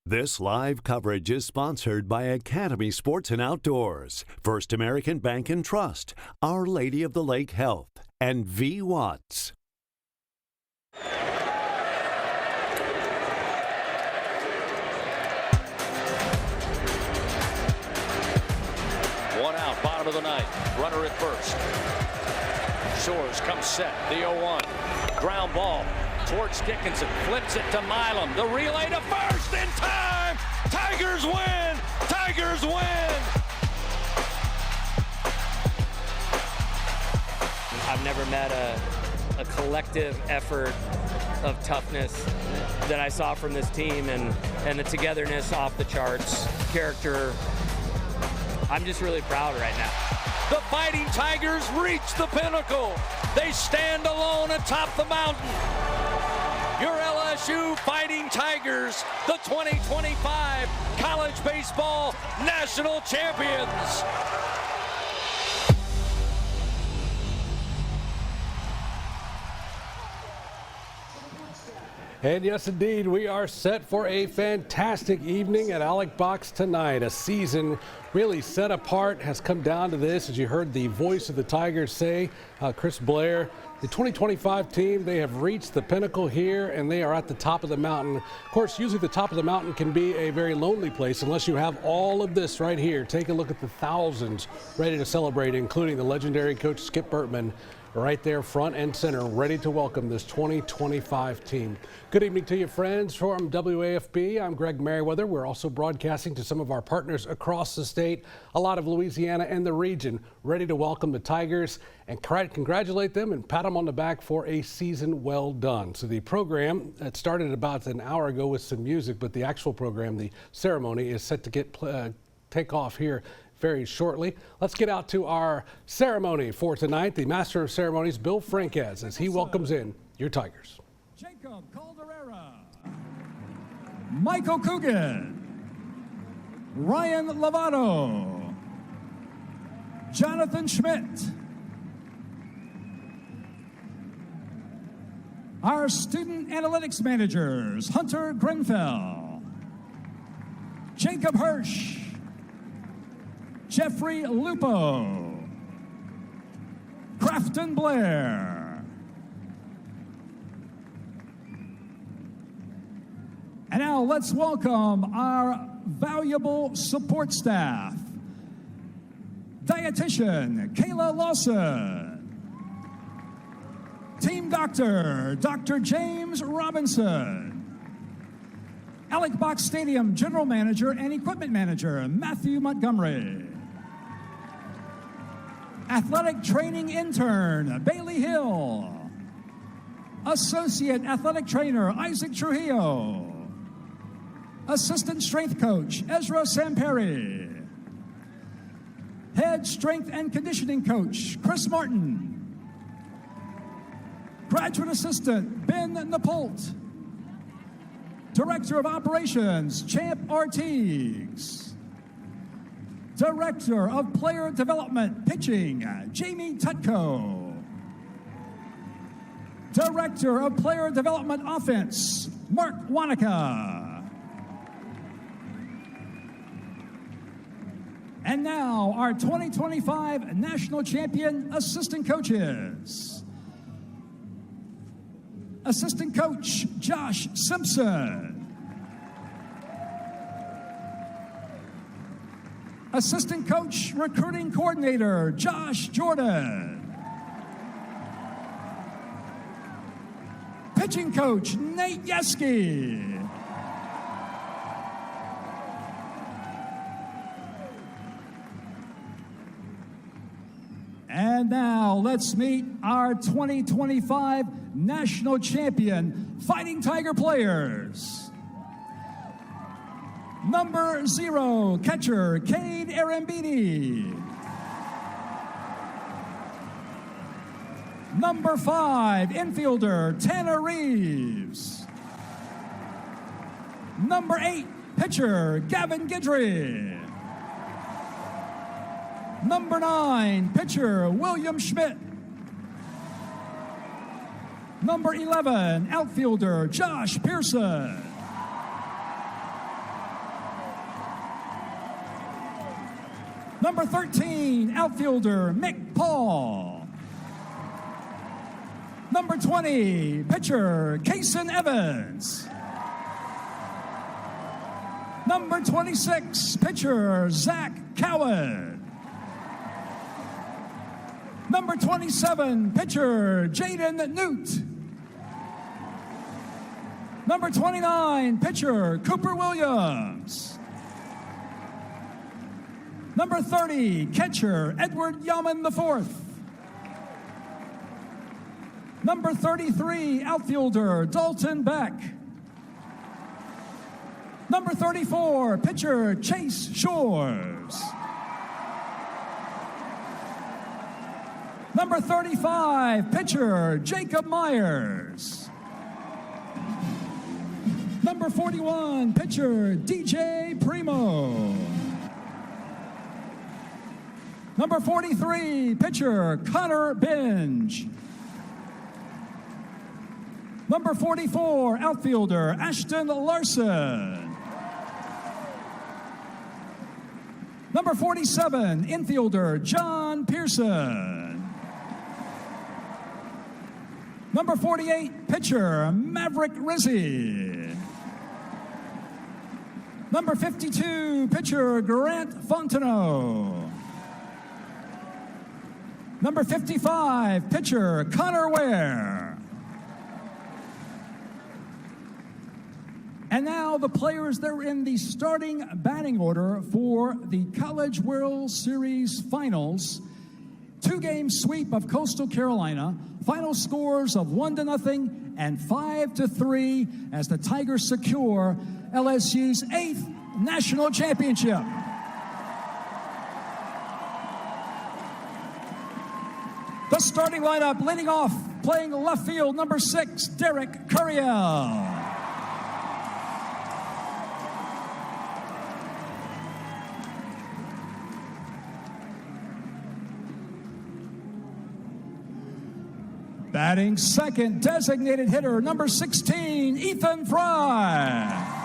This live coverage is sponsored by Academy Sports and Outdoors, First American Bank and Trust, Our Lady of the Lake Health, and V. Watts. One out, bottom of the ninth. Runner at first. Shores comes set. The 0-1. Ground ball towards Dickinson. Flips it to Milam. The relay to first in time. Tigers win. Tigers win. I've never met a collective effort of toughness that I saw from this team, and the togetherness off the charts. Character. I'm just really proud right now. The Fighting Tigers reach the pinnacle. They stand alone atop the mountain. Your LSU Fighting Tigers, the 2025 College Baseball National Champions. And yes, indeed, we are set for a fantastic evening at Alec Box tonight. A season really set apart has come down to this, as you heard the voice of the Tigers say, Chris Blair. The 2025 team, they have reached the pinnacle here, and they are at the top of the mountain. Of course, usually the top of the mountain can be a very lonely place unless you have all of this right here. Take a look at the thousands ready to celebrate, including the legendary coach Skip Bertman, right there front and center, ready to welcome this 2025 team. Good evening to you, friends. From WAFB, I'm Greg Merriweather. We're also broadcasting to some of our partners across the state, a lot of Louisiana and the region, ready to welcome the Tigers and congratulate them and pat them on the back for a season well done. So the program, it started about an hour ago with some music, but the actual program, the ceremony, is set to take off here very shortly. Let's get out to our ceremony for tonight. The Master of Ceremonies, Bill Franquez, as he welcomes in your Tigers. Jacob Calderera, Michael Coogan, Ryan Lovato, Jonathan Schmidt, our student analytics managers, Hunter Grenfell, Jacob Hirsch, Jeffrey Lupo, Crafton Blair, and now let's welcome our valuable support staff. Dietitian Kayla Lawson, Team Doctor Dr. James Robinson, Alec Box Stadium General Manager and Equipment Manager Matthew Montgomery, Athletic Training Intern, Bailey Hill. Associate Athletic Trainer, Isaac Trujillo. Assistant Strength Coach, Ezra Samperi. Head Strength and Conditioning Coach, Chris Martin. Graduate Assistant, Ben Napolt. Director of Operations, Champ Ortiz. Director of Player Development, Pitching, Jamie Tutko. Director of Player Development Offense, Mark Wanaka. And now, our 2025 National Champion Assistant Coaches. Assistant Coach, Josh Simpson. Assistant Coach, Recruiting Coordinator, Josh Jordan. Pitching Coach, Nate Yeski. And now let's meet our 2025 National Champion Fighting Tiger players. Number 0, catcher, Cade Anderson. Number 5, infielder, Tanner Reeves. Number 8, pitcher, Gavin Guidry. Number 9, pitcher, William Schmidt. Number 11, outfielder, Josh Pearson. Number 13, outfielder Mick Paul. Number 20, pitcher Kason Evans. Number 26, pitcher Zach Cowan. Number 27, pitcher Jaden Newt. Number 29, pitcher Cooper Williams. Number 30, catcher Edward Yaman IV. Number 33, outfielder Dalton Beck. Number 34, pitcher Chase Shores. Number 35, pitcher Jacob Myers. Number 41, pitcher DJ Primo. Number 43, pitcher Connor Binge. Number 44, outfielder Ashton Larson. Number 47, infielder John Pearson. Number 48, pitcher Maverick Rizzi. Number 52, pitcher Grant Fontenot. Number 55, pitcher Connor Ware. And now the players that are in the starting batting order for the College World Series Finals. 2-game sweep of Coastal Carolina. Final scores of 1-0 and 5-3 as the Tigers secure LSU's 8th national championship. The starting lineup, leading off, playing left field, number 6, Derek Curiel. Batting second, designated hitter, number 16, Ethan Fry.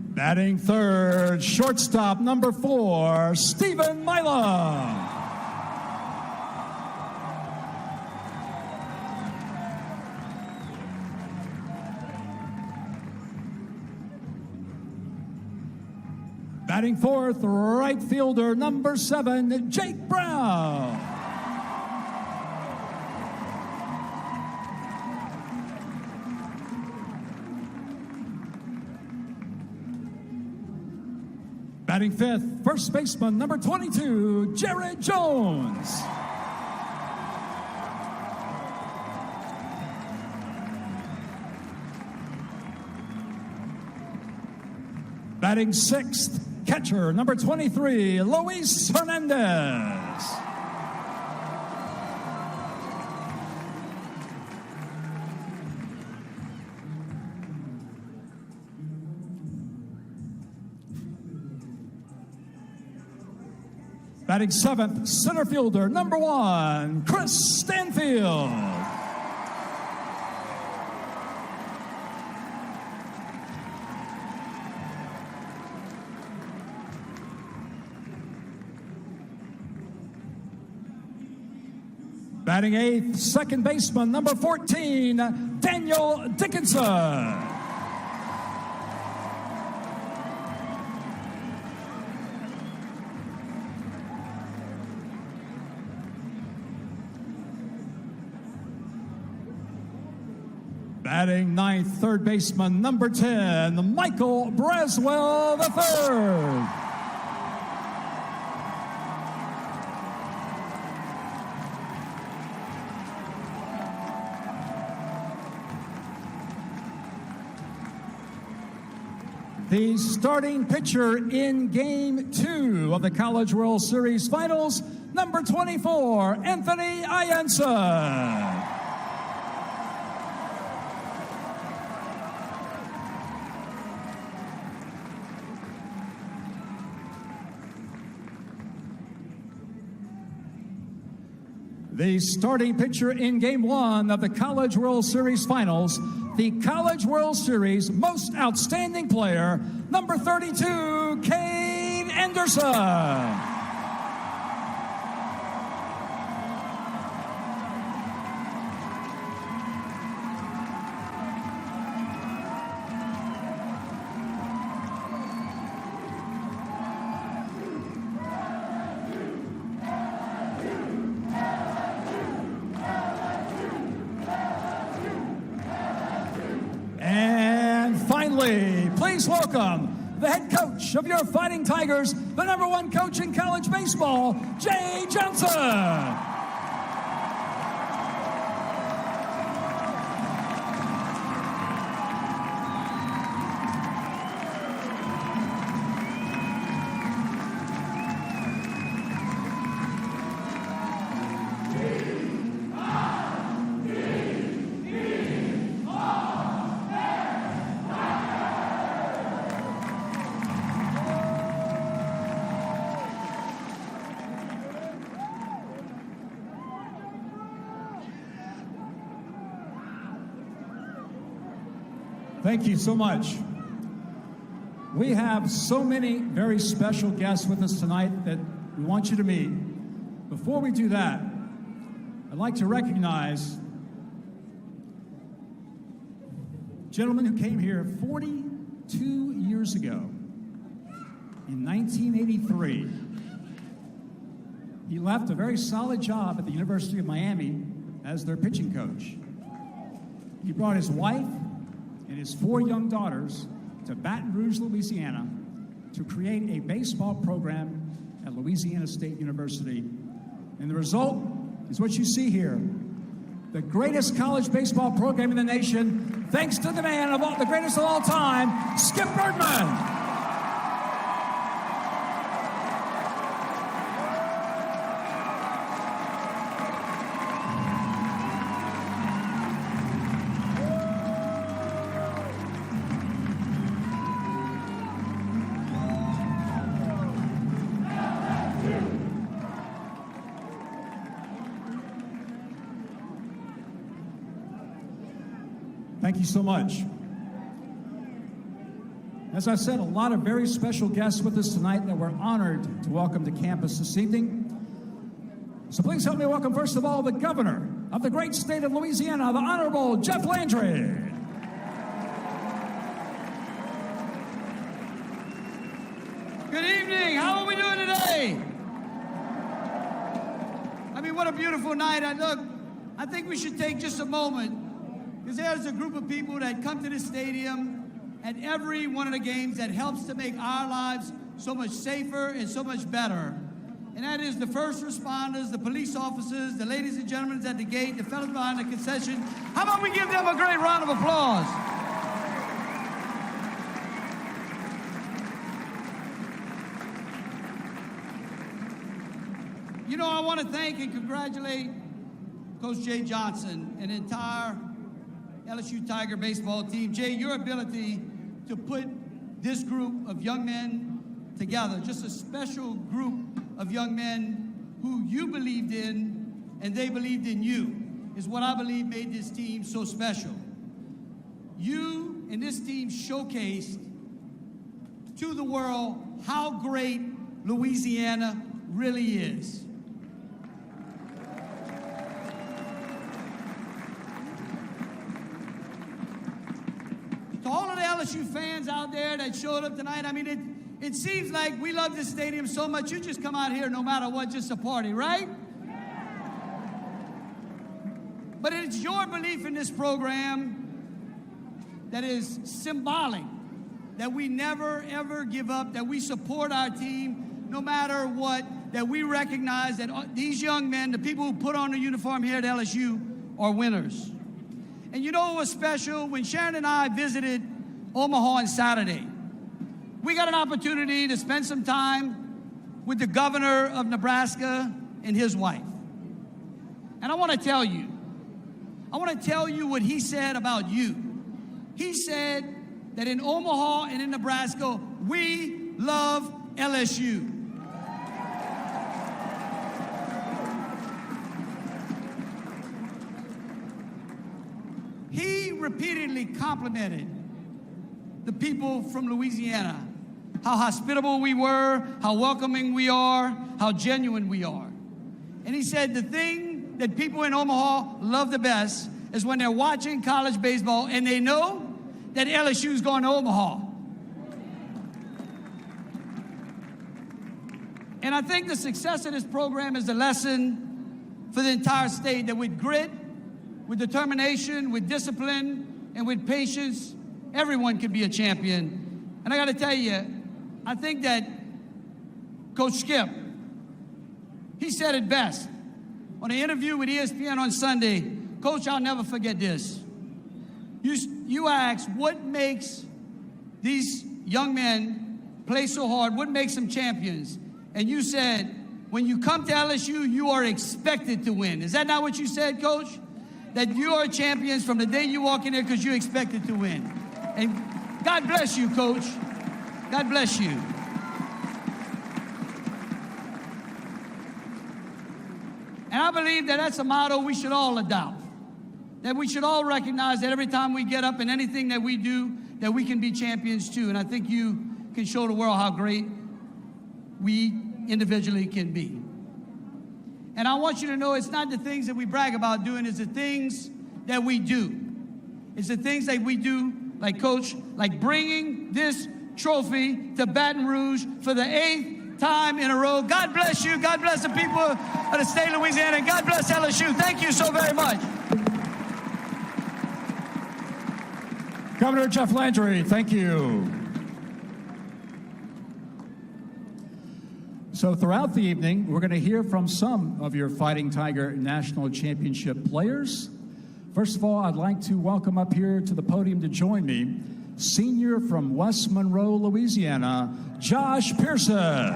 Batting third, shortstop, number 4, Stephen Milam. Batting fourth, right fielder, number 7, Jake Brown. Batting fifth, first baseman, number 22, Jared Jones. Batting sixth, catcher, number 23, Luis Hernandez. Batting seventh, center fielder, number 1, Chris Stanfield. Batting eighth, second baseman, number 14, Daniel Dickinson. Batting ninth, third baseman, number 10, Michael Braswell III. The starting pitcher in Game 2 of the College World Series Finals, number 24, Anthony Ianson. The starting pitcher in Game 1 of the College World Series Finals, the College World Series Most Outstanding Player, number 32, Cade Anderson. Finally, please welcome the head coach of your Fighting Tigers, the #1 coach in college baseball, Jay Johnson. Thank you so much. We have so many very special guests with us tonight that we want you to meet. Before we do that, I'd like to recognize a gentleman who came here 42 years ago, in 1983. He left a very solid job at the University of Miami as their pitching coach. He brought his wife and his 4 young daughters to Baton Rouge, Louisiana, to create a baseball program at Louisiana State University. And the result is what you see here. The greatest college baseball program in the nation, thanks to the man of all, the greatest of all time, Skip Bergman. Thank you so much. As I said, a lot of very special guests with us tonight that we're honored to welcome to campus this evening. So please help me welcome, first of all, the governor of the great state of Louisiana, the Honorable Jeff Landry. Good evening. How are we doing today? I mean, what a beautiful night. I think we should take just a moment, because there's a group of people that come to this stadium at every one of the games that helps to make our lives so much safer and so much better. And that is the first responders, the police officers, the ladies and gentlemen at the gate, the fellows behind the concession. How about we give them a great round of applause? You know, I want to thank and congratulate Coach Jay Johnson and the entire LSU Tiger baseball team. Jay, your ability to put this group of young men together, just a special group of young men who you believed in and they believed in you, is what I believe made this team so special. You and this team showcased to the world how great Louisiana really is. To all of the LSU fans out there that showed up tonight, I mean, it seems like we love this stadium so much, you just come out here no matter what, just to party, right? But it's your belief in this program that is symbolic, that we never, ever give up, that we support our team no matter what, that we recognize that these young men, the people who put on the uniform here at LSU, are winners. And you know what was special? When Sharon and I visited Omaha on Saturday, we got an opportunity to spend some time with the governor of Nebraska and his wife. And I want to tell you what he said about you. He said that in Omaha and in Nebraska, we love LSU. repeatedly complimented the people from Louisiana, how hospitable we were, how welcoming we are, how genuine we are. And he said the thing that people in Omaha love the best is when they're watching college baseball and they know that LSU's going to Omaha. And I think the success of this program is a lesson for the entire state that with grit, with determination, with discipline, and with patience, everyone can be a champion. And I got to tell you, I think that Coach Skip, he said it best. On an interview with ESPN on Sunday, Coach, I'll never forget this. You asked, what makes these young men play so hard? What makes them champions? And you said, when you come to LSU, you are expected to win. Is that not what you said, Coach? That you are champions from the day you walk in there because you expected to win. And God bless you, Coach. God bless you. And I believe that that's a motto we should all adopt. That we should all recognize that every time we get up in anything that we do, that we can be champions too. And I think you can show the world how great we individually can be. And I want you to know it's not the things that we brag about doing, it's the things that we do. It's the things that we do, like Coach, like bringing this trophy to Baton Rouge for the 8th time in a row. God bless you. God bless the people of the state of Louisiana. And God bless LSU. Thank you so very much. Governor Jeff Landry, thank you. So throughout the evening, we're going to hear from some of your Fighting Tiger National Championship players. First of all, I'd like to welcome up here to the podium to join me, senior from West Monroe, Louisiana, Josh Pearson.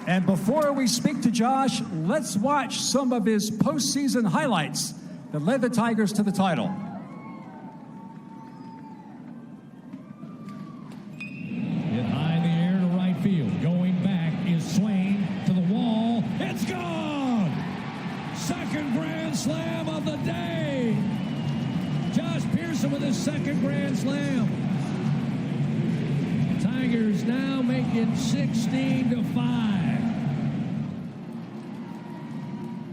And before we speak to Josh, let's watch some of his postseason highlights that led the Tigers to the title. Hit high in the air to right field. Going back is Swain to the wall. It's gone! Second grand slam of the day. Josh Pearson with his second grand slam. Tigers now make it 16-5.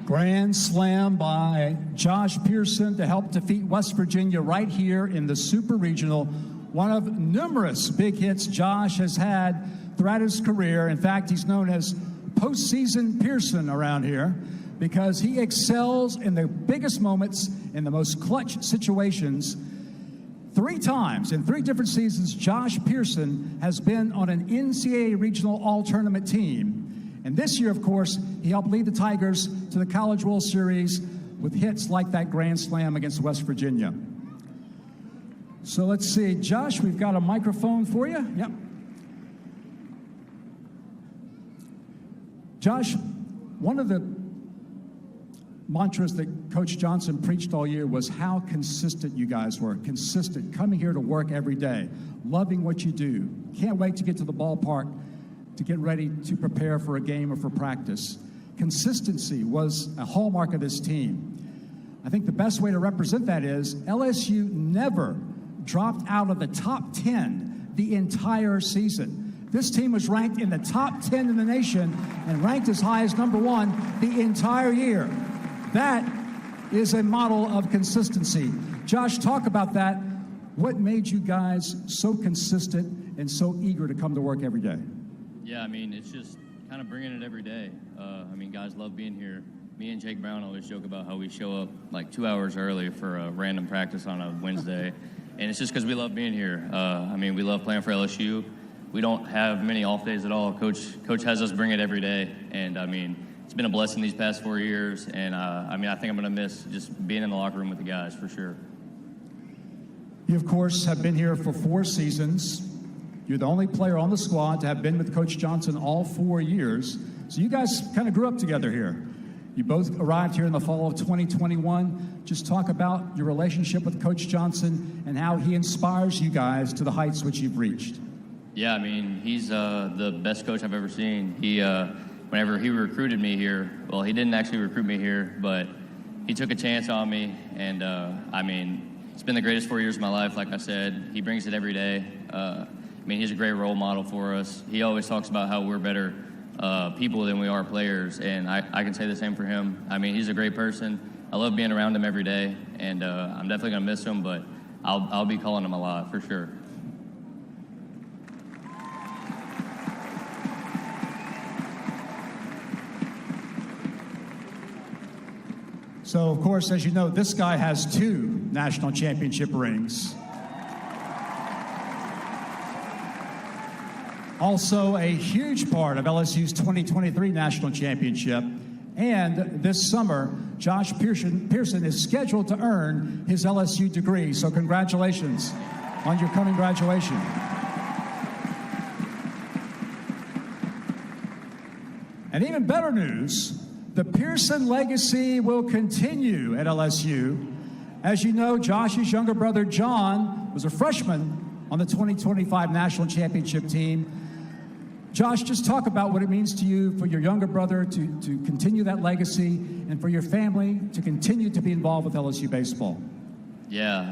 Grand slam by Josh Pearson to help defeat West Virginia right here in the Super Regional. One of numerous big hits Josh has had throughout his career. In fact, he's known as Postseason Pearson around here because he excels in the biggest moments, in the most clutch situations. 3 times in 3 different seasons, Josh Pearson has been on an NCAA Regional All-Tournament team. And this year, of course, he helped lead the Tigers to the College World Series with hits like that grand slam against West Virginia. So let's see. Josh, we've got a microphone for you. Yep. Josh, one of the mantras that Coach Johnson preached all year was how consistent you guys were. Consistent, coming here to work every day, loving what you do. Can't wait to get to the ballpark to get ready to prepare for a game or for practice. Consistency was a hallmark of this team. I think the best way to represent that is LSU never dropped out of the top 10 the entire season. This team was ranked in the top 10 in the nation and ranked as high as number 1 the entire year. That is a model of consistency. Josh, talk about that. What made you guys so consistent and so eager to come to work every day? Yeah, I mean, it's just kind of bringing it every day. I mean, guys love being here. Me and Jake Brown always joke about how we show up like 2 hours early for a random practice on a Wednesday, and it's just because we love being here. I mean, we love playing for LSU. We don't have many off days at all. Coach has us bring it every day, and I mean, it's been a blessing these past 4 years, and I mean, I think I'm going to miss just being in the locker room with the guys for sure. You, of course, have been here for 4 seasons. You're the only player on the squad to have been with Coach Johnson all 4 years. So you guys kind of grew up together here. You both arrived here in the fall of 2021. Just talk about your relationship with Coach Johnson and how he inspires you guys to the heights which you've reached. Yeah, I mean, he's the best coach I've ever seen. whenever he recruited me here, well, he didn't actually recruit me here, but he took a chance on me, and I mean, it's been the greatest 4 years of my life, like I said. He brings it every day. I mean, he's a great role model for us. He always talks about how we're better people than we are players, and I can say the same for him. I mean, he's a great person. I love being around him every day, and I'm definitely going to miss him, but I'll be calling him a lot for sure. So, of course, as you know, this guy has 2 national championship rings. Also a huge part of LSU's 2023 national championship. And this summer, Josh Pearson is scheduled to earn his LSU degree. So congratulations on your coming graduation. And even better news, the Pearson legacy will continue at LSU. As you know, Josh's younger brother, John, was a freshman on the 2025 national championship team. Josh, just talk about what it means to you for your younger brother to continue that legacy and for your family to continue to be involved with LSU baseball. Yeah,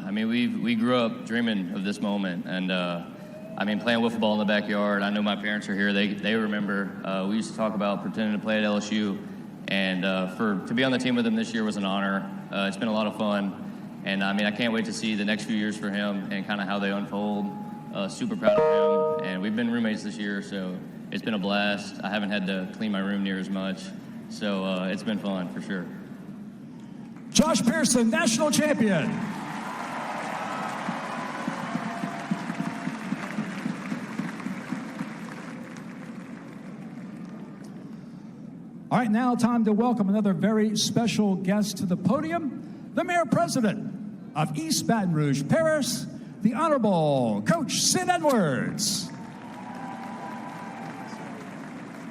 I mean, we grew up dreaming of this moment, and I mean, playing wiffle ball in the backyard. I know my parents are here. They remember. We used to talk about pretending to play at LSU, and to be on the team with him this year was an honor. It's been a lot of fun, and I mean, I can't wait to see the next few years for him and kind of how they unfold. Super proud of him, and we've been roommates this year, so it's been a blast. I haven't had to clean my room near as much, so it's been fun for sure. Josh Pearson, national champion. All right, now time to welcome another very special guest to the podium, the Mayor President of East Baton Rouge Parish, the Honorable Coach Cade Edwards.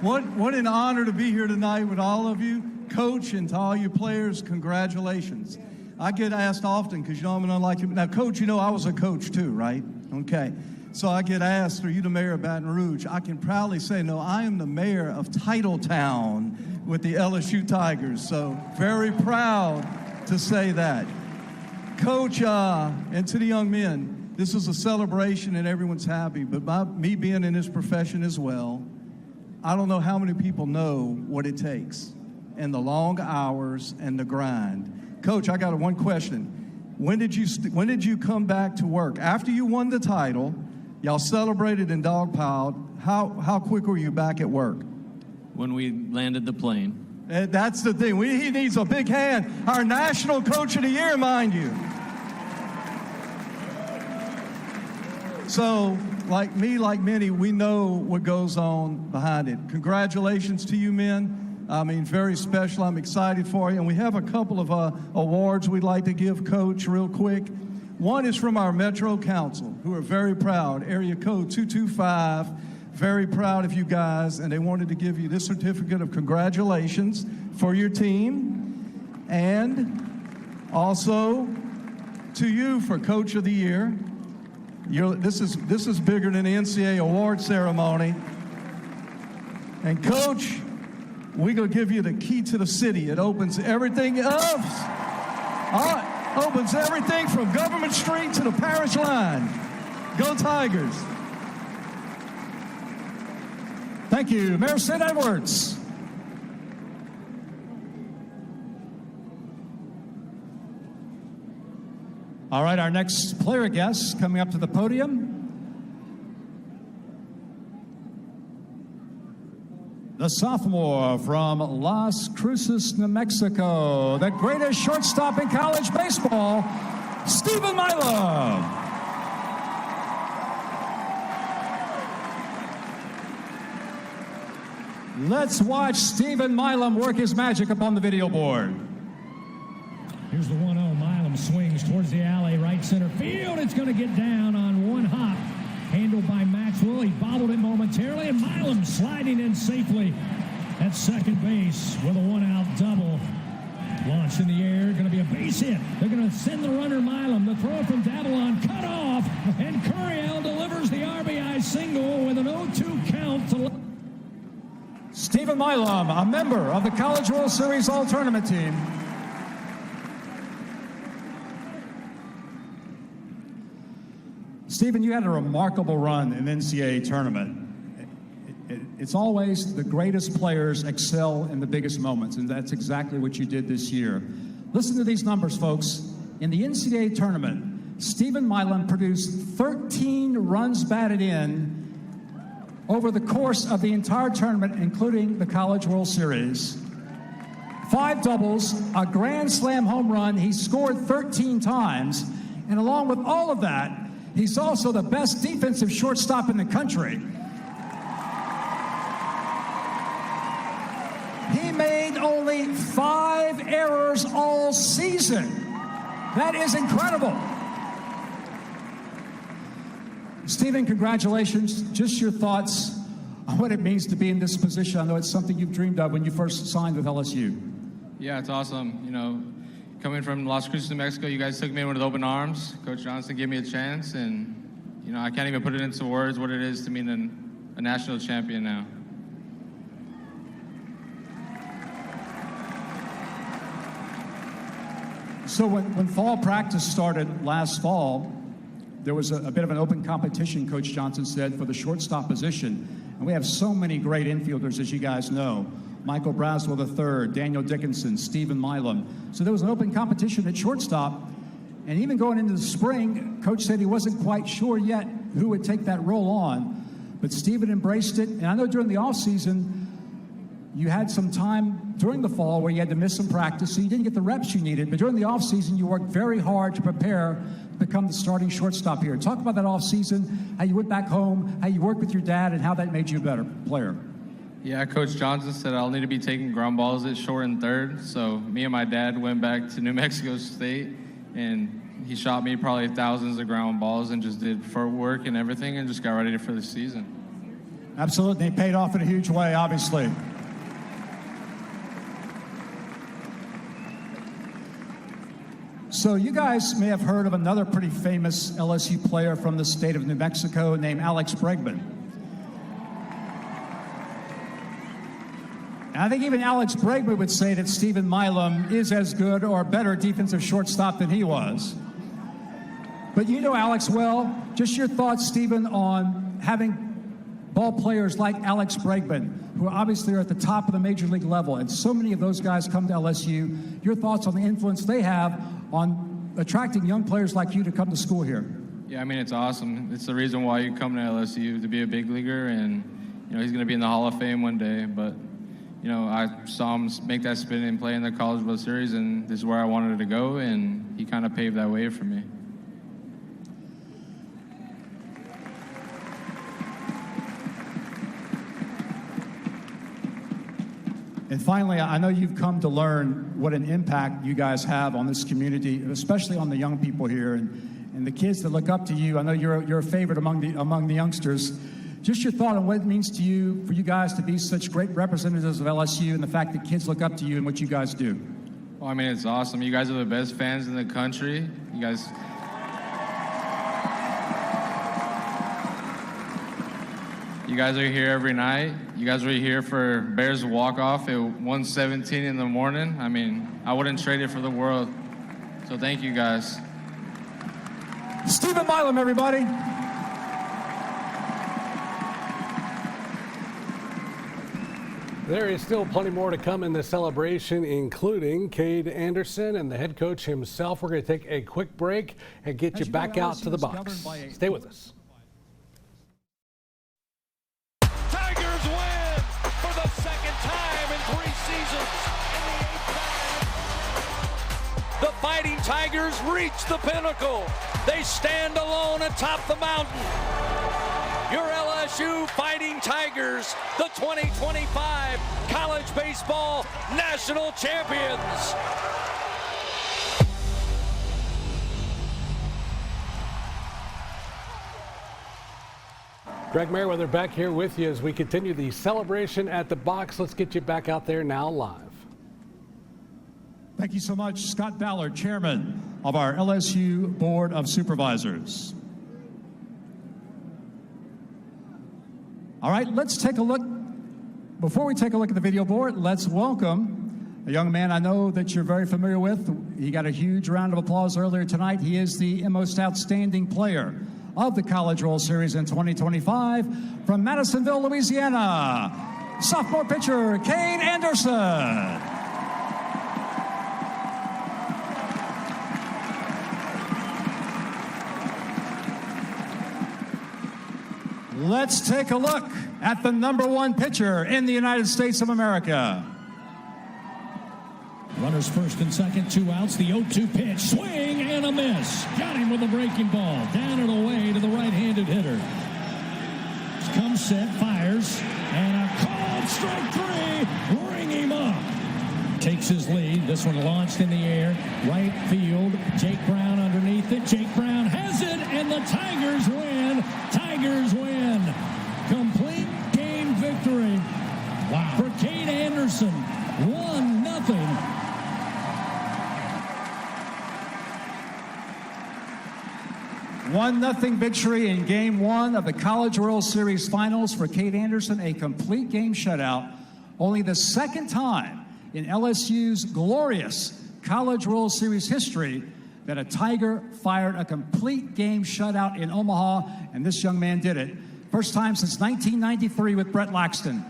What an honor to be here tonight with all of you. Coach, and to all you players, congratulations. I get asked often, because you know I'm unlike you. Now, Coach, you know I was a coach too, right? Okay. So I get asked, are you the mayor of Baton Rouge? I can proudly say, no, I am the mayor of Titletown with the LSU Tigers. So very proud to say that. Coach, and to the young men, this is a celebration and everyone's happy, but me being in this profession as well, I don't know how many people know what it takes and the long hours and the grind. Coach, I got one question. When did you come back to work? After you won the title, y'all celebrated and dogpiled. How quick were you back at work? When we landed the plane. That's the thing. He needs a big hand. Our National Coach of the Year, mind you. So, like me, like many, we know what goes on behind it. Congratulations to you men. I mean, very special. I'm excited for you. And we have a couple of awards we'd like to give Coach real quick. One is from our Metro Council, who are very proud. Area code 225. Very proud of you guys. And they wanted to give you this certificate of congratulations for your team. And also to you for Coach of the Year. This is bigger than the NCAA award ceremony. And Coach, we're going to give you the key to the city. It opens everything else. Opens everything from Government Street to the parish line. Go Tigers. Thank you, Mayor Cade Edwards. All right, our next player guest coming up to the podium. The sophomore from Las Cruces, New Mexico, the greatest shortstop in college baseball, Stephen Milam. Let's watch Stephen Milam work his magic upon the video board. Here's the 1-0. Milam swings towards the alley, right center field. It's going to get down on one hop. Handled by Maxwell. He bobbled it momentarily, and Milam sliding in safely at second base with a one-out double. Launched in the air, going to be a base hit. They're going to send the runner Milam. The throw from Davalon cut off, and Curiel delivers the RBI single with an 0-2 count to Stephen Milam, a member of the College World Series All-Tournament team. Stephen, you had a remarkable run in the NCAA tournament. It's always the greatest players excel in the biggest moments, and that's exactly what you did this year. Listen to these numbers, folks. In the NCAA tournament, Stephen Milam produced 13 runs batted in over the course of the entire tournament, including the College World Series. 5 doubles, a grand slam home run. He scored 13 times, and along with all of that, he's also the best defensive shortstop in the country. He made only 5 errors all season. That is incredible. Stephen, congratulations. Just your thoughts on what it means to be in this position. I know it's something you've dreamed of when you first signed with LSU. Yeah, it's awesome. You know, coming from Las Cruces, New Mexico, you guys took me in with open arms. Coach Johnson gave me a chance, and, you know, I can't even put it into words what it is to be a national champion now. So when fall practice started last fall, there was a bit of an open competition, Coach Johnson said, for the shortstop position. And we have so many great infielders, as you guys know. Michael Braswell III, Daniel Dickinson, Stephen Milam. So there was an open competition at shortstop. And even going into the spring, Coach said he wasn't quite sure yet who would take that role on. But Stephen embraced it. And I know during the offseason, you had some time during the fall where you had to miss some practice, so you didn't get the reps you needed. But during the offseason, you worked very hard to prepare to become the starting shortstop here. Talk about that offseason, how you went back home, how you worked with your dad, and how that made you a better player. Yeah, Coach Johnson said I'll need to be taking ground balls at short and third. So me and my dad went back to New Mexico State, and he shot me probably thousands of ground balls and just did footwork and everything and just got ready for the season. Absolutely. It paid off in a huge way, obviously. So you guys may have heard of another pretty famous LSU player from the state of New Mexico named Alex Bregman. And I think even Alex Bregman would say that Stephen Milam is as good or better defensive shortstop than he was. But you know Alex well. Just your thoughts, Stephen, on having ball players like Alex Bregman, who obviously are at the top of the major league level, and so many of those guys come to LSU. Your thoughts on the influence they have on attracting young players like you to come to school here? Yeah, I mean, it's awesome. It's the reason why you come to LSU, to be a big leaguer, and, you know, he's going to be in the Hall of Fame one day. But, you know, I saw him make that spin and play in the College World Series, and this is where I wanted to go, and he kind of paved that way for me. And finally, I know you've come to learn what an impact you guys have on this community, especially on the young people here and the kids that look up to you. I know you're a favorite among the youngsters. Just your thought on what it means to you for you guys to be such great representatives of LSU and the fact that kids look up to you and what you guys do. Well, I mean, it's awesome. You guys are the best fans in the country. You guys are here every night. You guys were here for Bears walk-off at 1:17 in the morning. I mean, I wouldn't trade it for the world. So thank you, guys. Stephen Milam, everybody. There is still plenty more to come in the celebration, including Cade Anderson and the head coach himself. We're going to take a quick break and get you back out to the box. Stay with us. Tigers win for the second time in 3 seasons. In the 8th the Fighting Tigers reach the pinnacle. They stand alone atop the mountain. Your LSU Fighting Tigers, the 2025 College Baseball National Champions. Greg Merriweather back here with you as we continue the celebration at the box. Let's get you back out there now live. Thank you so much, Scott Ballard, chairman of our LSU Board of Supervisors. All right, let's take a look Before we take a look at the video board, let's welcome a young man I know that you're very familiar with. He got a huge round of applause earlier tonight. He is the most outstanding player of the College World Series in 2025 from Madisonville, Louisiana. Sophomore pitcher, Cade Anderson. Let's take a look at the #1 pitcher in the United States of America. Runners first and second, 2 outs. The 0-2 pitch, swing and a miss. Got him with a breaking ball. Down and away to the right-handed hitter. Comes set, fires, and a called strike 3. Ring him up. Takes his lead. This one launched in the air. Right field. Jake Brown underneath it. Jake Brown has it, and the Tigers win. Tigers win. Complete game victory. Wow. For Cade Anderson. 1-0. 1-0 victory in Game 1 of the College World Series Finals for Cade Anderson, a complete game shutout. Only the second time in LSU's glorious College World Series history that a Tiger fired a complete game shutout in Omaha, and this young man did it. First time since 1993 with Brett Laxton.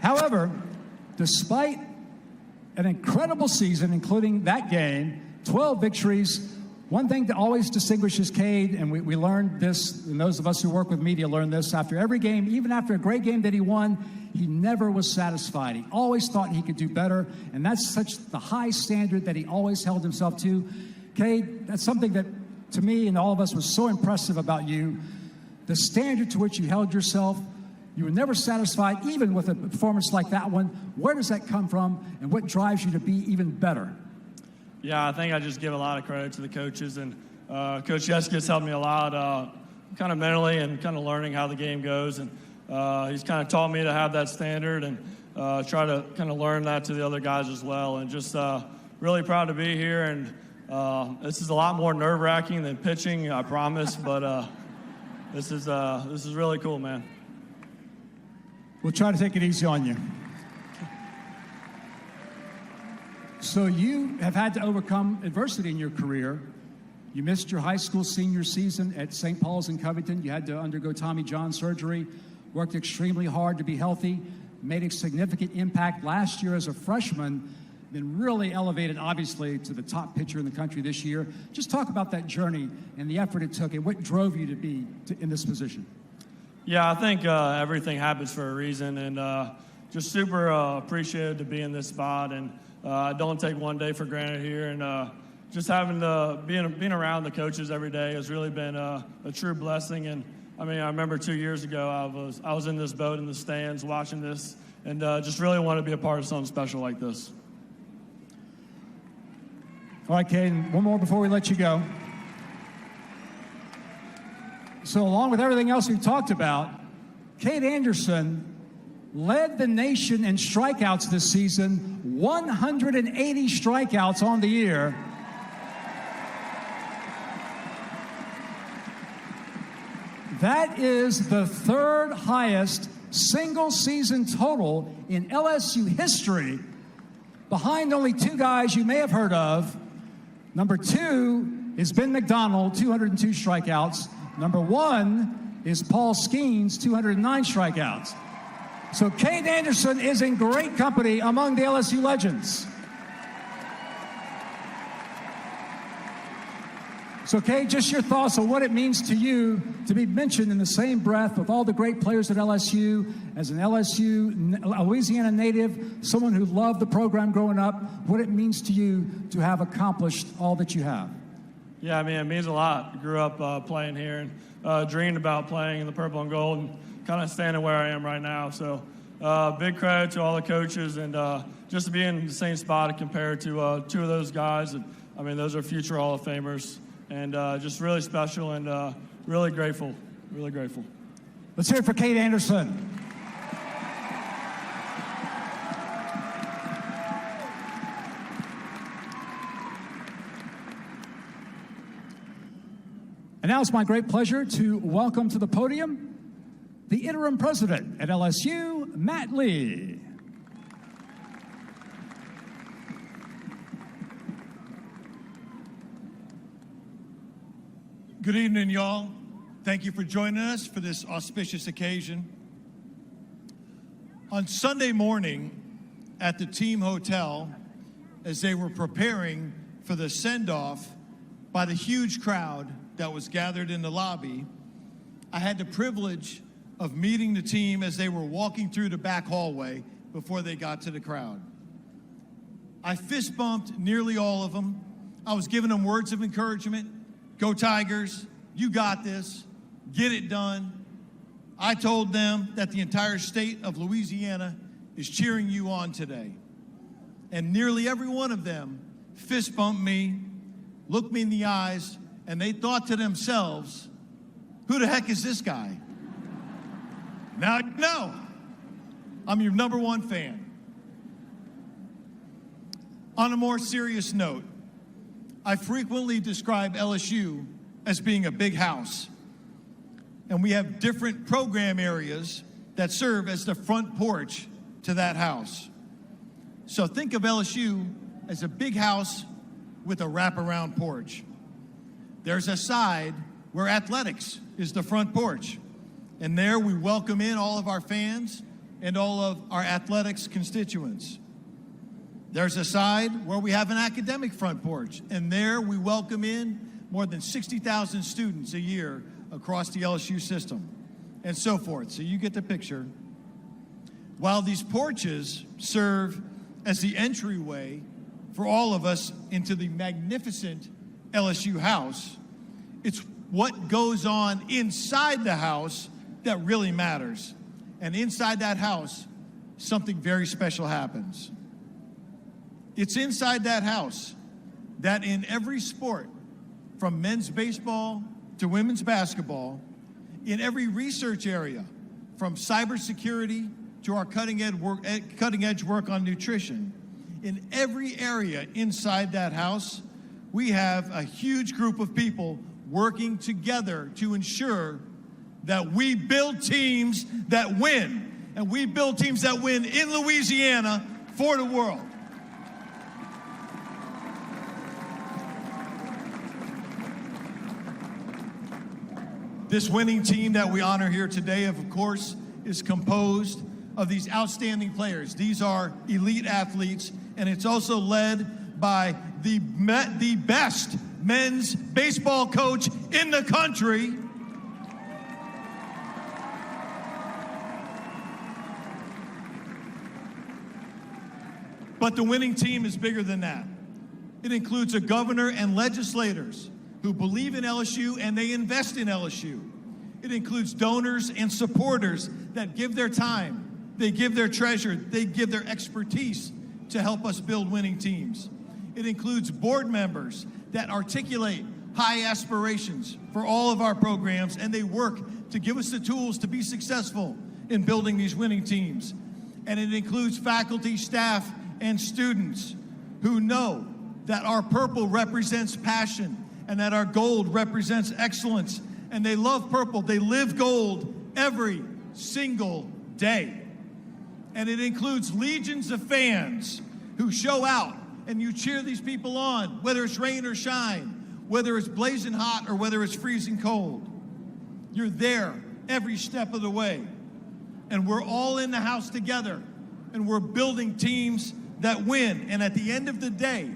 However, despite an incredible season, including that game, 12 victories, one thing that always distinguishes Cade, and we learned this, and those of us who work with media learned this, after every game, even after a great game that he won, he never was satisfied. He always thought he could do better, and that's such the high standard that he always held himself to. Cade, that's something that, to me and all of us, was so impressive about you. The standard to which you held yourself. You were never satisfied, even with a performance like that one. Where does that come from, and what drives you to be even better? Yeah, I think I just give a lot of credit to the coaches, and Coach Jessica's helped me a lot, kind of mentally and kind of learning how the game goes, and he's kind of taught me to have that standard and try to kind of learn that to the other guys as well, and just really proud to be here. And this is a lot more nerve-wracking than pitching, I promise, but this is really cool, man. We'll try to take it easy on you. So you have had to overcome adversity in your career. You missed your high school senior season at St. Paul's in Covington. You had to undergo Tommy John surgery, worked extremely hard to be healthy, made a significant impact last year as a freshman, then really elevated, obviously, to the top pitcher in the country this year. Just talk about that journey and the effort it took and what drove you to be in this position. Yeah, I think everything happens for a reason, and just super appreciated to be in this spot, and I don't take one day for granted here, and just having being around the coaches every day has really been a true blessing. And I mean, I remember 2 years ago I was in this boat in the stands watching this, and just really wanted to be a part of something special like this. All right, Cade, one more before we let you go. So along with everything else we've talked about, Cade Anderson led the nation in strikeouts this season, 180 strikeouts on the year. That is the third highest single season total in LSU history, behind only 2 guys you may have heard of. Number 2 is Ben McDonald, 202 strikeouts. Number 1 is Paul Skeens, 209 strikeouts. So Cade Anderson is in great company among the LSU legends. So Cade, just your thoughts on what it means to you to be mentioned in the same breath with all the great players at LSU, as an LSU, Louisiana native, someone who loved the program growing up, what it means to you to have accomplished all that you have. Yeah, I mean, it means a lot. I grew up playing here and dreamed about playing in the purple and gold and kind of standing where I am right now. So big credit to all the coaches, and just to be in the same spot compared to 2 of those guys. And, I mean, those are future Hall of Famers, and just really special and really grateful, really grateful. Let's hear it for Cade Anderson. And now it's my great pleasure to welcome to the podium the interim president at LSU, Matt Lee. Good evening, y'all. Thank you for joining us for this auspicious occasion. On Sunday morning at the team hotel, as they were preparing for the send-off by the huge crowd that was gathered in the lobby, I had the privilege of meeting the team as they were walking through the back hallway before they got to the crowd. I fist bumped nearly all of them. I was giving them words of encouragement. Go Tigers, you got this, get it done. I told them that the entire state of Louisiana is cheering you on today. And nearly every one of them fist bumped me, looked me in the eyes, and they thought to themselves, who the heck is this guy? Now you know, I'm your #1 fan. On a more serious note, I frequently describe LSU as being a big house, and we have different program areas that serve as the front porch to that house. So think of LSU as a big house with a wraparound porch. There's a side where athletics is the front porch, and there we welcome in all of our fans and all of our athletics constituents. There's a side where we have an academic front porch, and there we welcome in more than 60,000 students a year across the LSU system, and so forth. So you get the picture. While these porches serve as the entryway for all of us into the magnificent LSU house, it's what goes on inside the house that really matters. And inside that house, something very special happens. It's inside that house that in every sport, from men's baseball to women's basketball, in every research area, from cybersecurity to our cutting edge work on nutrition, in every area inside that house, we have a huge group of people working together to ensure that we build teams that win, and we build teams that win in Louisiana for the world. This winning team that we honor here today, of course, is composed of these outstanding players. These are elite athletes, and it's also led by the best men's baseball coach in the country. But the winning team is bigger than that. It includes a governor and legislators who believe in LSU and they invest in LSU. It includes donors and supporters that give their time, they give their treasure, they give their expertise to help us build winning teams. It includes board members that articulate high aspirations for all of our programs, and they work to give us the tools to be successful in building these winning teams. And it includes faculty, staff, and students who know that our purple represents passion and that our gold represents excellence. And they love purple. They live gold every single day. And it includes legions of fans who show out and you cheer these people on, whether it's rain or shine, whether it's blazing hot or whether it's freezing cold. You're there every step of the way. And we're all in the house together, and we're building teams that win. And at the end of the day,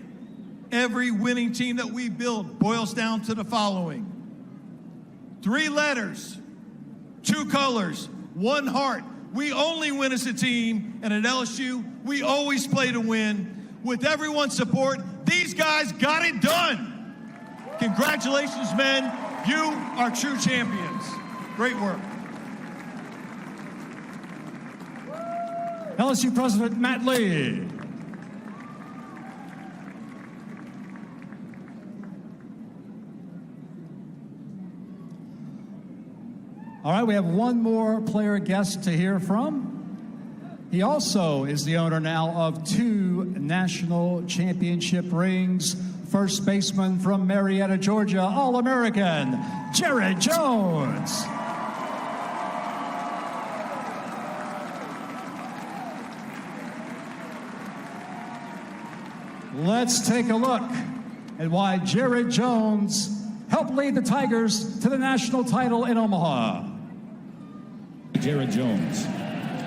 every winning team that we build boils down to the following: 3 letters, 2 colors, 1 heart. We only win as a team, and at LSU, we always play to win. With everyone's support, these guys got it done. Congratulations, men. You are true champions. Great work. LSU President Matt Lee. All right, we have one more player guest to hear from. He also is the owner now of 2 national championship rings first baseman from Marietta, Georgia, All-American, Jared Jones. Let's take a look at why Jared Jones helped lead the Tigers to the national title in Omaha. Jared Jones.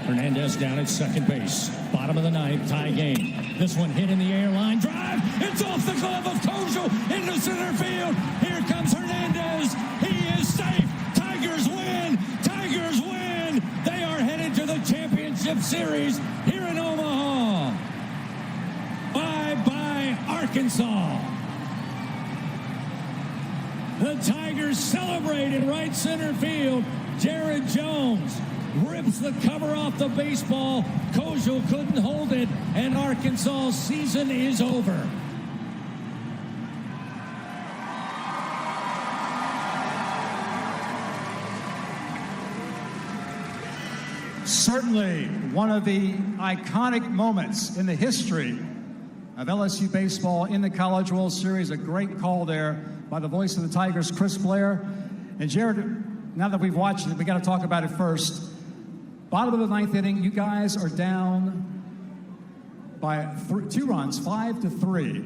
Hernandez down at second base. Bottom of the ninth, tie game. This one hit in the air, line drive. It's off the glove of Kojal into center field. Here comes Hernandez. He is safe. Tigers win. Tigers win. They are headed to the championship series here in Omaha. Bye-bye, Arkansas. The Tigers celebrate in right center field. Jared Jones rips the cover off the baseball. Kojal couldn't hold it, and Arkansas' season is over. Certainly one of the iconic moments in the history of LSU baseball in the College World Series. A great call there by the voice of the Tigers, Chris Blair. And Jared, now that we've watched it, we got to talk about it first. Bottom of the ninth inning, you guys are down by 2 runs, 5-3.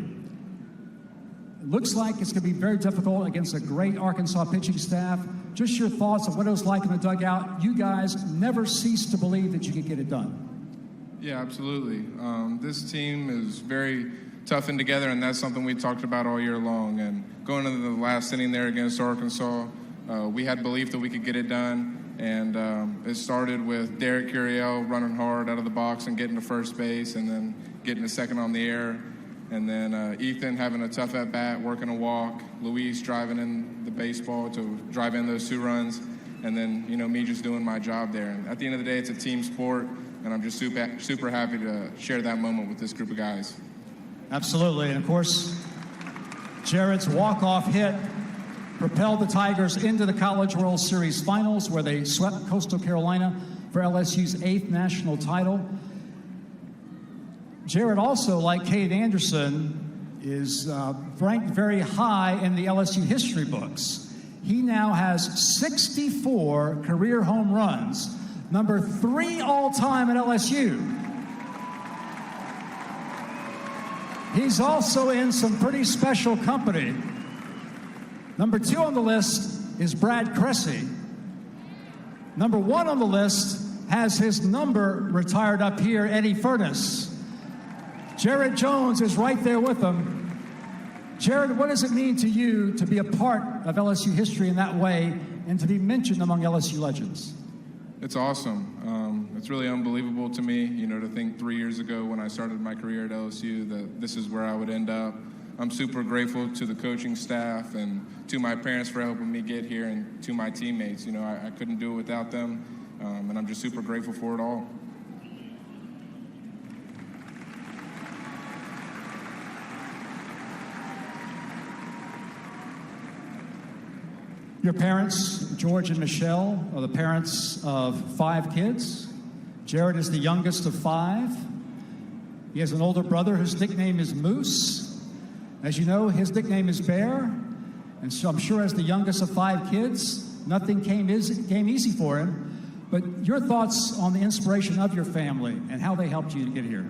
It looks like it's going to be very difficult against a great Arkansas pitching staff. Just your thoughts on what it was like in the dugout. You guys never ceased to believe that you could get it done. Yeah, absolutely. This team is very toughened together, and that's something we talked about all year long. And going into the last inning there against Arkansas, we had belief that we could get it done. And it started with Derek Curiel running hard out of the box and getting to first base, and then getting to second on the air. And then Ethan having a tough at-bat, working a walk. Luis driving in the baseball to drive in those 2 runs. And then, me just doing my job there. And at the end of the day, it's a team sport, and I'm just super happy to share that moment with this group of guys. Absolutely. And, of course, Jared's walk-off hit propelled the Tigers into the College World Series finals, where they swept Coastal Carolina for LSU's 8th national title. Jared also, like Cade Anderson, is ranked very high in the LSU history books. He now has 64 career home runs, number 3 all-time at LSU. He's also in some pretty special company. Number 2 on the list is Brad Cressy. Number 1 on the list has his number retired up here, Eddie Furness. Jared Jones is right there with him. Jared, what does it mean to you to be a part of LSU history in that way and to be mentioned among LSU legends? It's awesome. It's really unbelievable to me, to think 3 years ago when I started my career at LSU that this is where I would end up. I'm super grateful to the coaching staff and to my parents for helping me get here, and to my teammates. I couldn't do it without them, and I'm just super grateful for it all. Your parents, George and Michelle, are the parents of 5 kids. Jared is the youngest of 5. He has an older brother whose nickname is Moose. As you know, his nickname is Bear. And so I'm sure as the youngest of 5 kids, nothing came easy for him. But your thoughts on the inspiration of your family and how they helped you to get here?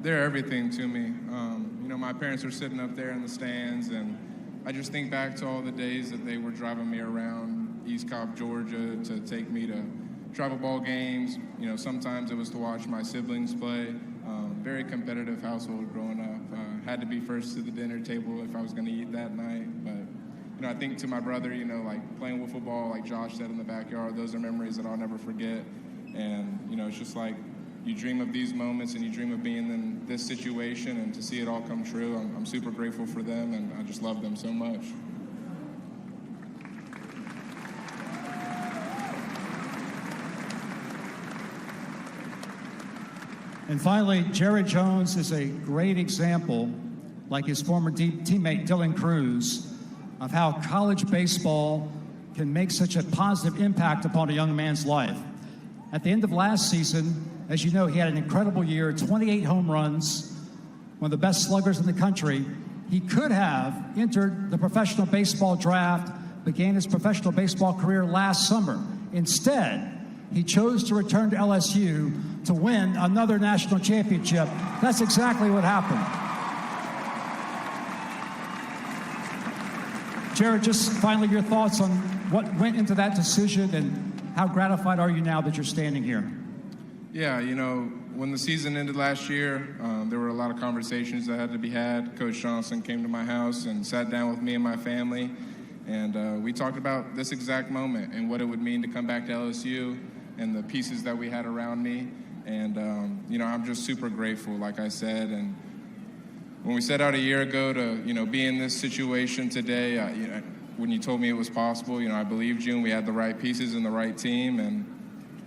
They're everything to me. My parents are sitting up there in the stands, and I just think back to all the days that they were driving me around East Cobb, Georgia, to take me to travel ball games. Sometimes it was to watch my siblings play. Very competitive household growing up. Had to be first to the dinner table if I was going to eat that night. But, I think to my brother, like playing wiffle ball, like Josh said, in the backyard, those are memories that I'll never forget. And, it's just like you dream of these moments and you dream of being in this situation, and to see it all come true, I'm super grateful for them, and I just love them so much. And finally, Jared Jones is a great example, like his former teammate Dylan Cruz, of how college baseball can make such a positive impact upon a young man's life. At the end of last season, as you know, he had an incredible year, 28 home runs, one of the best sluggers in the country. He could have entered the professional baseball draft, began his professional baseball career last summer. Instead, he chose to return to LSU to win another national championship. That's exactly what happened. Jared, just finally your thoughts on what went into that decision and how gratified are you now that you're standing here? Yeah, you know, when the season ended last year, there were a lot of conversations that had to be had. Coach Johnson came to my house and sat down with me and my family, and we talked about this exact moment and what it would mean to come back to LSU and the pieces that we had around me. And, you know, I'm just super grateful, like I said. And when we set out a year ago to, you know, be in this situation today, you know, when you told me it was possible, you know, I believed you and we had the right pieces and the right team. And,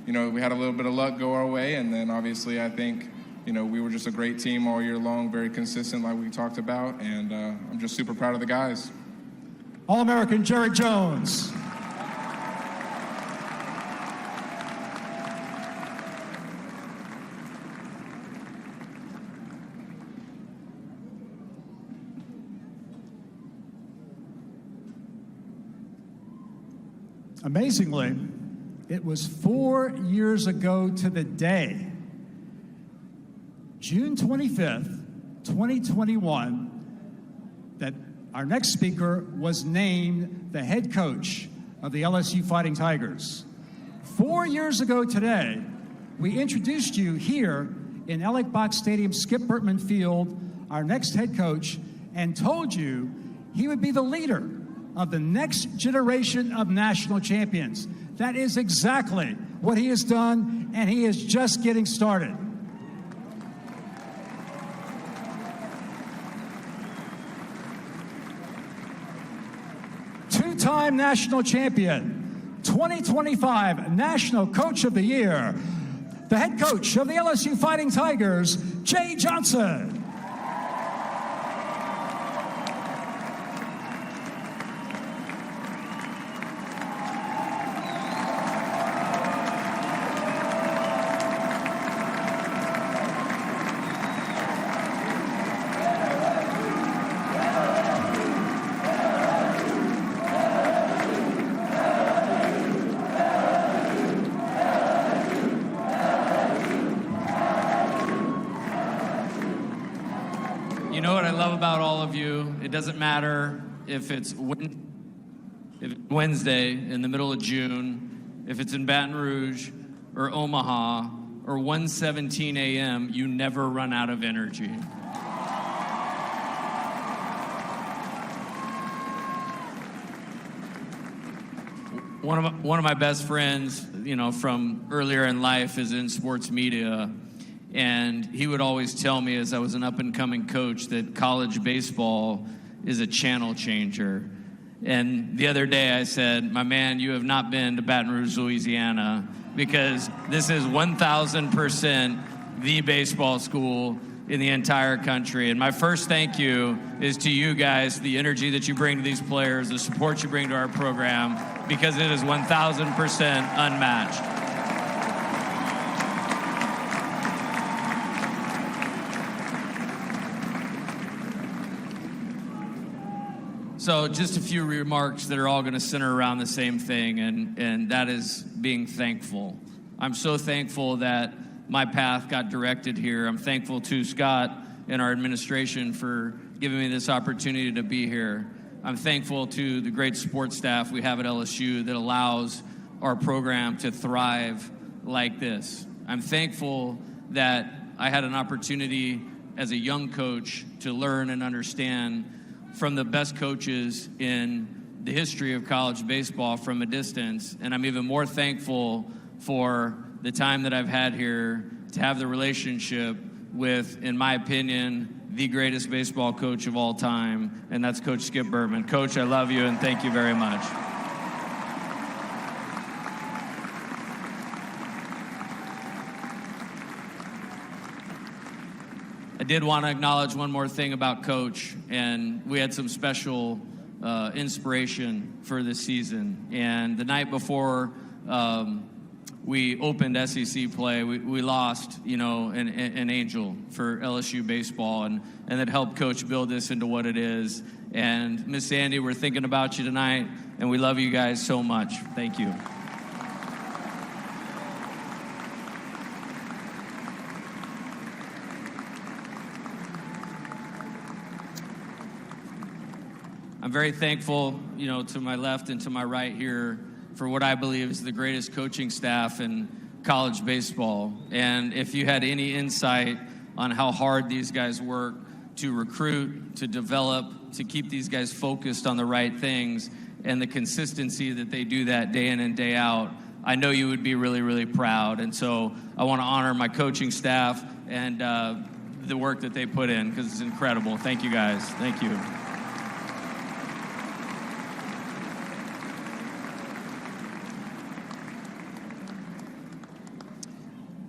you know, we had a little bit of luck go our way. And then obviously I think, you know, we were just a great team all year long, very consistent like we talked about. And I'm just super proud of the guys. All-American Jared Jones. Amazingly, it was 4 years ago to the day, June 25th, 2021, that our next speaker was named the head coach of the LSU Fighting Tigers. 4 years ago today, we introduced you here in Alec Box Stadium, Skip Bertman Field, our next head coach, and told you he would be the leader of the next generation of national champions. That is exactly what he has done, and he is just getting started. Two-time national champion, 2025 National Coach of the Year, the head coach of the LSU Fighting Tigers, Jay Johnson. It doesn't matter if it's Wednesday in the middle of June, if it's in Baton Rouge or Omaha or 1:17 a.m., you never run out of energy. One of my best friends, you know, from earlier in life is in sports media. And he would always tell me as I was an up-and-coming coach that college baseball is a channel changer. And the other day I said, my man, you have not been to Baton Rouge, Louisiana, because this is 1,000% the baseball school in the entire country. And my first thank you is to you guys, the energy that you bring to these players, the support you bring to our program, because it is 1,000% unmatched. So just a few remarks that are all going to center around the same thing, and that is being thankful. I'm so thankful that my path got directed here. I'm thankful to Scott and our administration for giving me this opportunity to be here. I'm thankful to the great support staff we have at LSU that allows our program to thrive like this. I'm thankful that I had an opportunity as a young coach to learn and understand from the best coaches in the history of college baseball from a distance. And I'm even more thankful for the time that I've had here to have the relationship with, in my opinion, the greatest baseball coach of all time, and that's Coach Skip Bertman. Coach, I love you and thank you very much. I did want to acknowledge one more thing about Coach, and we had some special inspiration for this season. And the night before we opened SEC play. We lost, you know, an angel for LSU baseball, and that helped Coach build this into what it is. And Miss Sandy, we're thinking about you tonight, and we love you guys so much. Thank you. I'm very thankful, you know, to my left and to my right here for what I believe is the greatest coaching staff in college baseball. And if you had any insight on how hard these guys work to recruit, to develop, to keep these guys focused on the right things, and the consistency that they do that day in and day out, I know you would be really, really proud. And so I want to honor my coaching staff and the work that they put in, because it's incredible. Thank you, guys. Thank you.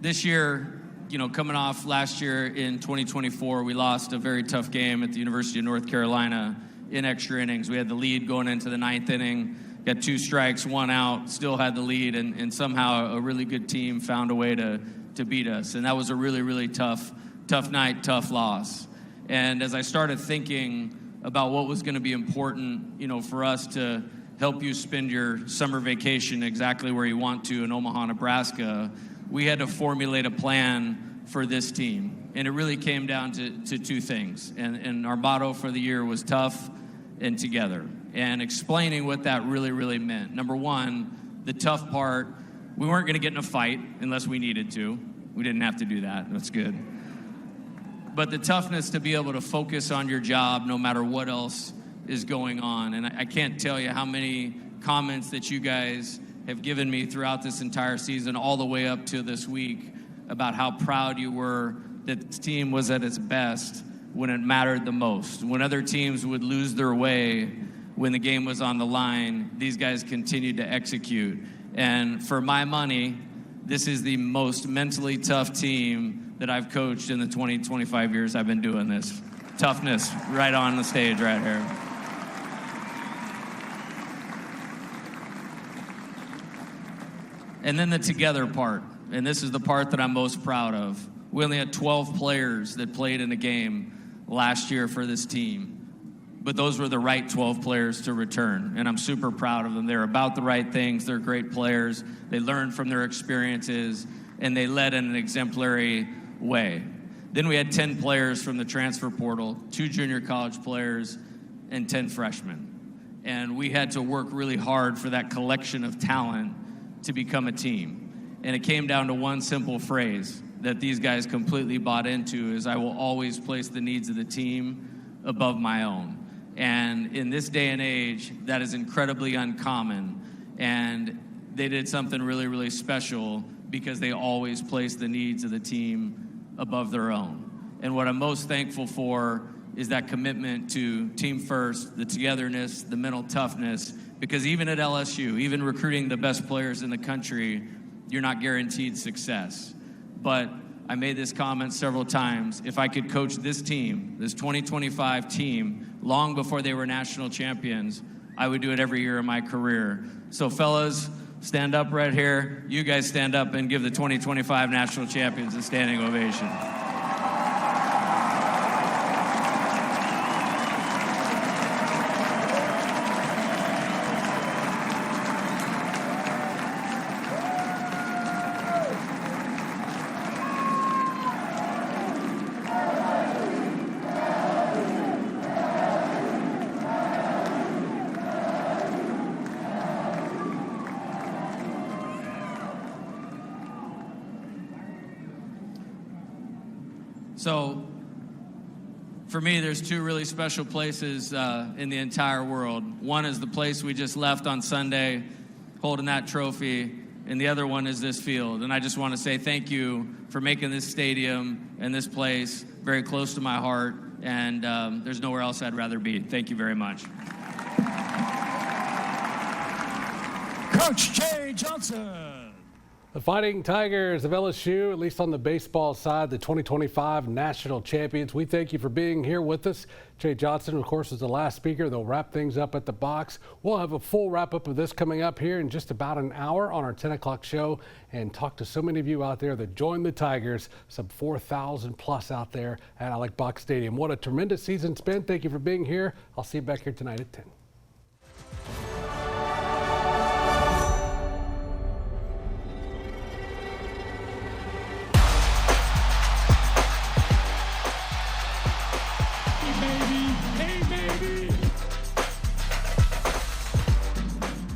This year, you know, coming off last year in 2024, we lost a very tough game at the University of North Carolina in extra innings. We had the lead going into the 9th inning, got 2 strikes, 1 out, still had the lead, and somehow a really good team found a way to beat us. And that was a really, really tough night, tough loss. And as I started thinking about what was going to be important, you know, for us to help you spend your summer vacation exactly where you want to in Omaha, Nebraska, we had to formulate a plan for this team. And it really came down to 2 things. And our motto for the year was tough and together. And explaining what that really, really meant. Number 1, the tough part, we weren't going to get in a fight unless we needed to. We didn't have to do that. That's good. But the toughness to be able to focus on your job no matter what else is going on. And I can't tell you how many comments that you guys have given me throughout this entire season, all the way up to this week, about how proud you were that the team was at its best when it mattered the most. When other teams would lose their way when the game was on the line, these guys continued to execute. And for my money, this is the most mentally tough team that I've coached in the 25 years I've been doing this. Toughness right on the stage right here. And then the together part, and this is the part that I'm most proud of. We only had 12 players that played in a game last year for this team, but those were the right 12 players to return, and I'm super proud of them. They're about the right things. They're great players. They learned from their experiences, and they led in an exemplary way. Then we had 10 players from the transfer portal, 2 junior college players, and 10 freshmen. And we had to work really hard for that collection of talent to become a team. And it came down to one simple phrase that these guys completely bought into, is I will always place the needs of the team above my own. And in this day and age, that is incredibly uncommon. And they did something really, really special because they always place the needs of the team above their own. And what I'm most thankful for is that commitment to team first, the togetherness, the mental toughness, because even at LSU, even recruiting the best players in the country, you're not guaranteed success. But I made this comment several times. If I could coach this team, this 2025 team, long before they were national champions, I would do it every year of my career. So fellas, stand up right here. You guys stand up and give the 2025 national champions a standing ovation. So, for me, there's 2 really special places in the entire world. One is the place we just left on Sunday, holding that trophy, and the other one is this field. And I just want to say thank you for making this stadium and this place very close to my heart, and there's nowhere else I'd rather be. Thank you very much. Coach Jay Johnson. The Fighting Tigers of LSU, at least on the baseball side, the 2025 national champions. We thank you for being here with us. Jay Johnson, of course, is the last speaker. They'll wrap things up at the box. We'll have a full wrap-up of this coming up here in just about an hour on our 10 o'clock show and talk to so many of you out there that joined the Tigers, some 4,000 plus out there at Alex Box Stadium. What a tremendous season it's been. Thank you for being here. I'll see you back here tonight at 10.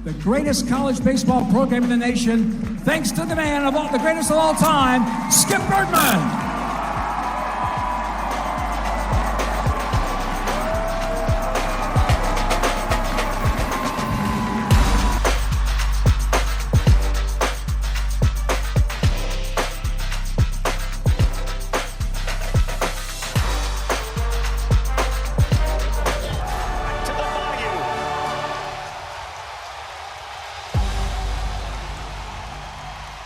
The greatest college baseball program in the nation, thanks to the man of all, the greatest of all time, Skip Bergman.